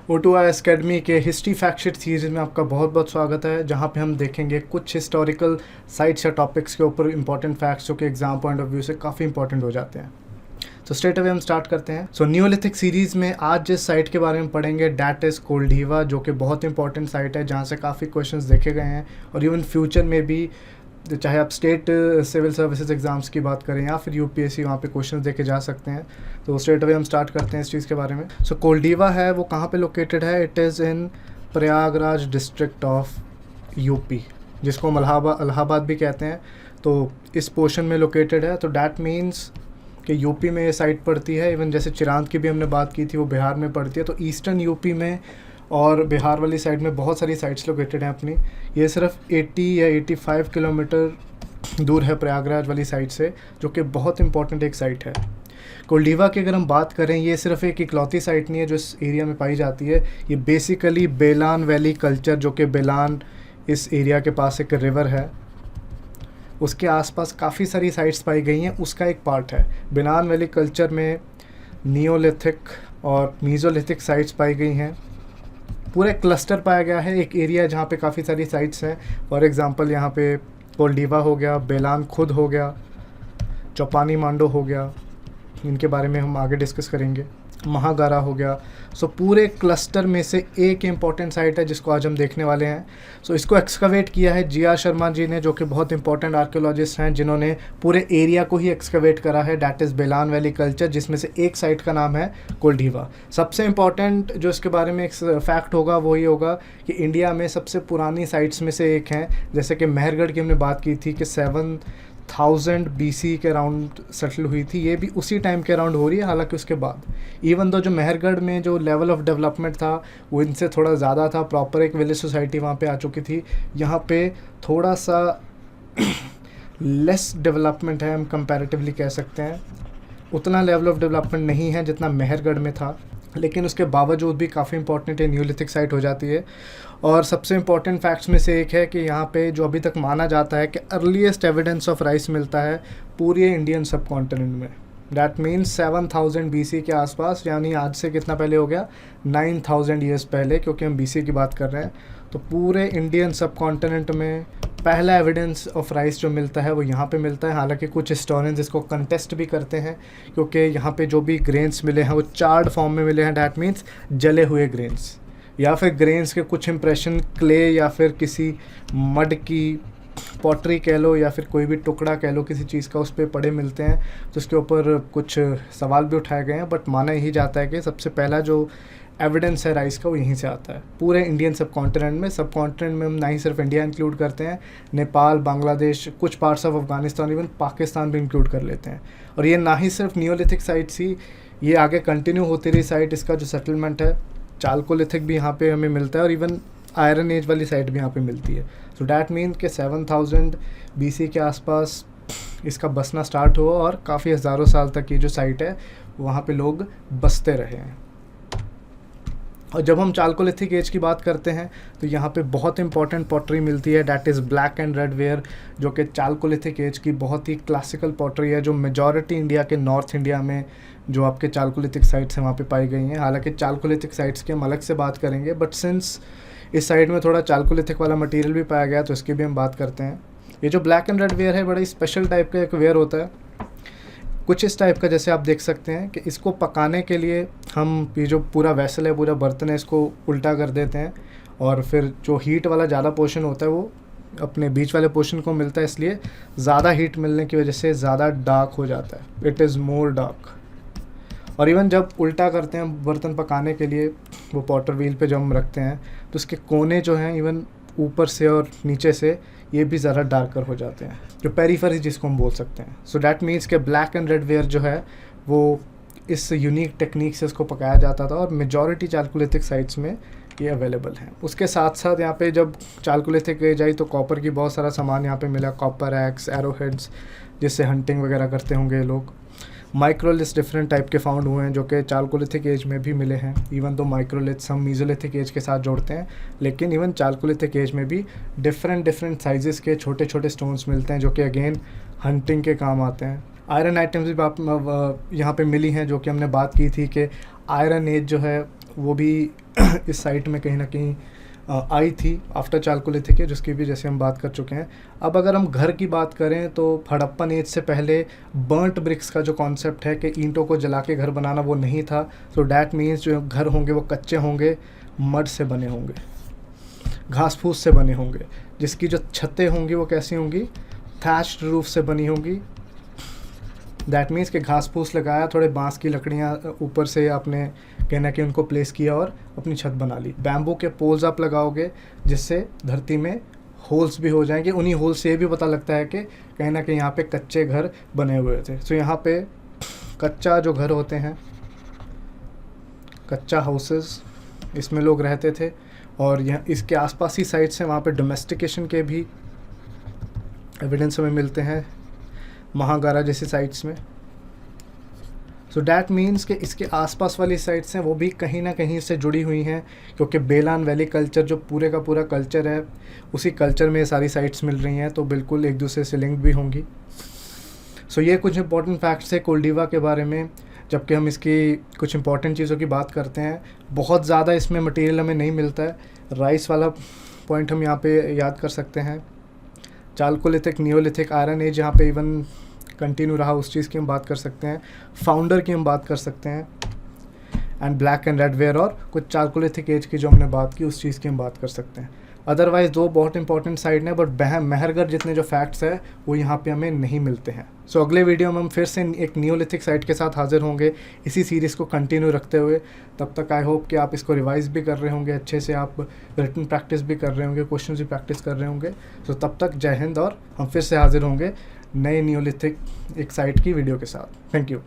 O2IS academy के history fact sheet series में आपका बहुत बहुत स्वागत है, जहां पे हम देखेंगे कुछ हिस्टोरिकल साइट्स या टॉपिक्स के ऊपर इंपॉर्टेंट फैक्ट्स जो कि एग्जाम पॉइंट ऑफ व्यू से काफ़ी इंपॉर्टेंट हो जाते हैं। तो स्ट्रेट अवे हम स्टार्ट करते हैं। न्यूलिथिक सीरीज़ में आज जिस साइट के बारे में पढ़ेंगे डैट इज़ कोल्डीवा, जो कि बहुत इंपॉर्टेंट साइट है, जहाँ से काफ़ी क्वेश्चंस देखे गए हैं और इवन फ्यूचर में भी, चाहे आप स्टेट सिविल सर्विसेज एग्ज़ाम्स की बात करें या फिर यूपीएससी, वहाँ पे क्वेश्चंस देखे जा सकते हैं। तो स्ट्रेट अवे हम स्टार्ट करते हैं इस चीज़ के बारे में। कोल्डीवा है वो कहाँ पे लोकेटेड है? It is in Prayagraj district of UP, जिसको हम इलाहाबाद भी कहते हैं। तो इस पोर्शन में लोकेटेड है, तो डैट मीन्स कि यूपी में ये साइट पड़ती है। इवन जैसे चिरांद की भी हमने बात की थी, वो बिहार में पड़ती है। तो ईस्टर्न यूपी में और बिहार वाली साइड में बहुत सारी साइट्स लोकेटेड हैं अपनी। ये सिर्फ 80 या 85 किलोमीटर दूर है प्रयागराज वाली साइट से, जो कि बहुत इंपॉर्टेंट एक साइट है। कोल्डीवा की अगर हम बात करें, ये सिर्फ एक इकलौती साइट नहीं है जो इस एरिया में पाई जाती है। ये बेसिकली बेलान वैली कल्चर, जो कि बेलान इस एरिया के पास एक रिवर है, उसके आसपास काफ़ी सारी साइट्स पाई गई हैं, उसका एक पार्ट है। बेलान वैली कल्चर में नियोलिथिक और मीज़ोलिथिक साइट्स पाई गई हैं। पूरा क्लस्टर पाया गया है, एक एरिया जहाँ पे काफ़ी सारी साइट्स हैं। फॉर एग्जांपल यहाँ पे कोल्डीवा हो गया, बेलान खुद हो गया, चौपानी मांडो हो गया, इनके बारे में हम आगे डिस्कस करेंगे। महागारा हो गया। पूरे क्लस्टर में से एक इम्पॉर्टेंट साइट है जिसको आज हम देखने वाले हैं। इसको एक्सकवेट किया है जी.आर. शर्मा जी ने, जो कि बहुत इंपॉर्टेंट आर्कियोलॉजिस्ट हैं, जिन्होंने पूरे एरिया को ही एक्सकवेट करा है। डैट इज़ बेलान वैली कल्चर, जिसमें से एक साइट का नाम है कोल्डीवा। सबसे इम्पॉर्टेंट जो इसके बारे में एक फैक्ट होगा वो ये होगा कि इंडिया में सबसे पुरानी साइट्स में से एक हैं। जैसे कि मेहरगढ़ की हमने बात की थी कि 7000 BC के अराउंड सेटल हुई थी, ये भी उसी टाइम के अराउंड हो रही है। हालांकि उसके बाद इवन दो जो मेहरगढ़ में जो लेवल ऑफ डेवलपमेंट था वो इनसे थोड़ा ज़्यादा था, प्रॉपर एक विलेज सोसाइटी वहाँ पे आ चुकी थी। यहाँ पे थोड़ा सा लेस डेवलपमेंट है, हम कंपैरेटिवली कह सकते हैं। उतना लेवल ऑफ डेवलपमेंट नहीं है जितना मेहरगढ़ में था, लेकिन उसके बावजूद भी काफ़ी इंपॉर्टेंट है, न्यूलिथिक साइट हो जाती है। और सबसे इम्पॉर्टेंट फैक्ट्स में से एक है कि यहाँ पे जो अभी तक माना जाता है कि अर्लीस्ट एविडेंस ऑफ राइस मिलता है पूरे इंडियन सब कॉन्टिनेंट में। डैट मीन्स 7000 BC के आसपास, यानी आज से कितना पहले हो गया, 9000 ईयर्स पहले, क्योंकि हम BC की बात कर रहे हैं। तो पूरे इंडियन सब कॉन्टिनेंट में पहला एविडेंस ऑफ राइस जो मिलता है वो यहाँ पे मिलता है। हालांकि कुछ हिस्टोरियंस इसको कंटेस्ट भी करते हैं, क्योंकि यहाँ पे जो भी ग्रेन्स मिले हैं वो चार्ड फॉर्म में मिले हैं। डैट मीन्स जले हुए ग्रेन्स, या फिर ग्रेन्स के कुछ इंप्रेशन क्ले या फिर किसी मड की पॉटरी कह लो, या फिर कोई भी टुकड़ा कह लो किसी चीज़ का, उस पर पड़े मिलते हैं। तो उसके ऊपर कुछ सवाल भी उठाए गए हैं, बट माना यही जाता है कि सबसे पहला जो एविडेंस है राइस का वो यहीं से आता है पूरे इंडियन सब कॉन्टिनेंट में। सब कॉन्टिनेंट में हम ना ही सिर्फ इंडिया इंक्लूड करते हैं, नेपाल, बांग्लादेश, कुछ parts of Afghanistan, even Pakistan भी इंक्लूड कर लेते हैं। और ये ना ही सिर्फ नियोलिथिक साइट्स ही, ये आगे कंटिन्यू होती रही साइट। इसका जो सेटलमेंट है चालकोलिथिक भी यहाँ पे हमें मिलता है, और इवन आयरन एज वाली साइट भी यहाँ पे मिलती है। सो डैट मीन कि 7000 BC के आसपास इसका बसना स्टार्ट हुआ, और काफ़ी हज़ारों साल तक ये जो साइट है वहाँ पे लोग बसते रहे हैं। और जब हम चालकोलिथिक एज की बात करते हैं तो यहाँ पे बहुत इंपॉर्टेंट पॉटरी मिलती है, that is black and red ware, जो कि चालकोलिथिक एज की बहुत ही क्लासिकल पॉटरी है, जो मेजॉरिटी इंडिया के नॉर्थ इंडिया में जो आपके चालकोलिथिक साइट्स हैं वहाँ पे पाई गई हैं। हालांकि चालकोलिथिक साइट्स की हम अलग से बात करेंगे, बट सिंस इस साइड में थोड़ा चालकोलिथिक वाला मटेरियल भी पाया गया तो इसकी भी हम बात करते हैं। ये जो ब्लैक एंड रेड वेयर है बड़ा ही स्पेशल टाइप का एक वेयर होता है, कुछ इस टाइप का, जैसे आप देख सकते हैं कि इसको पकाने के लिए हम ये जो पूरा वेसल है, पूरा बर्तन है, इसको उल्टा कर देते हैं, और फिर जो हीट वाला ज़्यादा पोर्शन होता है वो अपने बीच वाले पोर्शन को मिलता है, इसलिए ज़्यादा हीट मिलने की वजह से ज़्यादा डार्क हो जाता है, इट इज़ मोर डार्क। और इवन जब उल्टा करते हैं बर्तन पकाने के लिए, वो पॉटर व्हील पे जब हम रखते हैं तो उसके कोने जो हैं इवन ऊपर से और नीचे से ये भी ज़्यादा डार्कर हो जाते हैं, जो पेरीफेरी जिसको हम बोल सकते हैं। सो डैट मीन्स के ब्लैक एंड रेड वेयर जो है वो इस यूनिक टेक्निक से उसको पकाया जाता था, और मेजॉरिटी चालकोलिथिक साइट्स में ये अवेलेबल हैं। उसके साथ साथ यहाँ पे जब चालकोलिथिक एज आई तो कॉपर की बहुत सारा सामान यहाँ पे मिला, कॉपर एक्स, एरो हेड्स, जिससे हंटिंग वगैरह करते होंगे लोग। माइक्रोलिथ्स डिफरेंट टाइप के फाउंड हुए हैं जो कि चालकोलिथिक एज में भी मिले हैं। इवन तो माइक्रोलिथ्स हम मीज़ोलिथिक एज के साथ जोड़ते हैं, लेकिन इवन चालकोलिथिक एज में भी डिफरेंट साइजेस के छोटे छोटे स्टोन्स मिलते हैं, जो कि अगेन हंटिंग के काम आते हैं। आयरन आइटम्स भी आप यहाँ पे मिली हैं, जो कि हमने बात की थी कि आयरन एज जो है वो भी इस साइट में कहीं ना कहीं आई थी आफ्टर चालकोलिथिक के, जिसकी भी जैसे हम बात कर चुके हैं। अब अगर हम घर की बात करें तो हड़प्पन एज से पहले बर्nt ब्रिक्स का जो कॉन्सेप्ट है कि ईंटों को जला के घर बनाना, वो नहीं था। सो डैट मीन्स जो घर होंगे वो कच्चे होंगे, मड से बने होंगे, घास फूस से बने होंगे, जिसकी जो छतें होंगी वो कैसी होंगी, थैच्ड रूफ से बनी होंगी। दैट मीन्स कि घास फूस लगाया, थोड़े बांस की लकड़ियाँ ऊपर से आपने कहना कि उनको प्लेस किया और अपनी छत बना ली। बैम्बू के पोल्स आप लगाओगे जिससे धरती में होल्स भी हो जाएंगे। उन्हीं होल्स से ये भी पता लगता है कि कहीं ना कहीं यहाँ पे कच्चे घर बने हुए थे। सो यहाँ पे कच्चा जो घर होते हैं, कच्चा हाउसेस, इसमें लोग रहते थे। और यहाँ इसके आसपास ही साइट्स हैं, वहाँ पे डोमेस्टिकेशन के भी एविडेंस हमें मिलते हैं, महागारा जैसी साइट्स में। सो डैट मीन्स कि इसके आसपास वाली साइट्स हैं वो भी कहीं ना कहीं से जुड़ी हुई हैं, क्योंकि बेलान वैली कल्चर जो पूरे का पूरा कल्चर है, उसी कल्चर में ये सारी साइट्स मिल रही हैं, तो बिल्कुल एक दूसरे से लिंक भी होंगी। सो ये कुछ इंपॉर्टेंट फैक्ट्स है कोल्डिवा के बारे में। जबकि हम इसकी कुछ इंपॉर्टेंट चीज़ों की बात करते हैं, बहुत ज़्यादा इसमें मटेरियल हमें नहीं मिलता है। राइस वाला पॉइंट हम यहाँ पे याद कर सकते हैं। चालकोलिथिक, नियोलिथिक, आयरन एज यहाँ पे इवन कंटिन्यू रहा, उस चीज़ की हम बात कर सकते हैं। फाउंडर की हम बात कर सकते हैं, and black and red ware, और कुछ चालकोलिथिक एज की जो हमने बात की उस चीज़ की हम बात कर सकते हैं। अदरवाइज़ दो बहुत इंपॉर्टेंट साइड हैं, बट मेहरगढ़ जितने जो फैक्ट्स हैं वो यहाँ पे हमें नहीं मिलते हैं। सो अगले वीडियो में हम फिर से एक नियोलिथिक साइट के साथ हाजिर होंगे, इसी सीरीज़ को कंटिन्यू रखते हुए। तब तक आई होप कि आप इसको रिवाइज़ भी कर रहे होंगे अच्छे से, आप रिटन प्रैक्टिस भी कर रहे होंगे, क्वेश्चन भी प्रैक्टिस कर रहे होंगे। सो तब तक जय हिंद, और हम फिर से हाजिर होंगे नए नियोलिथिक एक साइट की वीडियो के साथ। Thank you.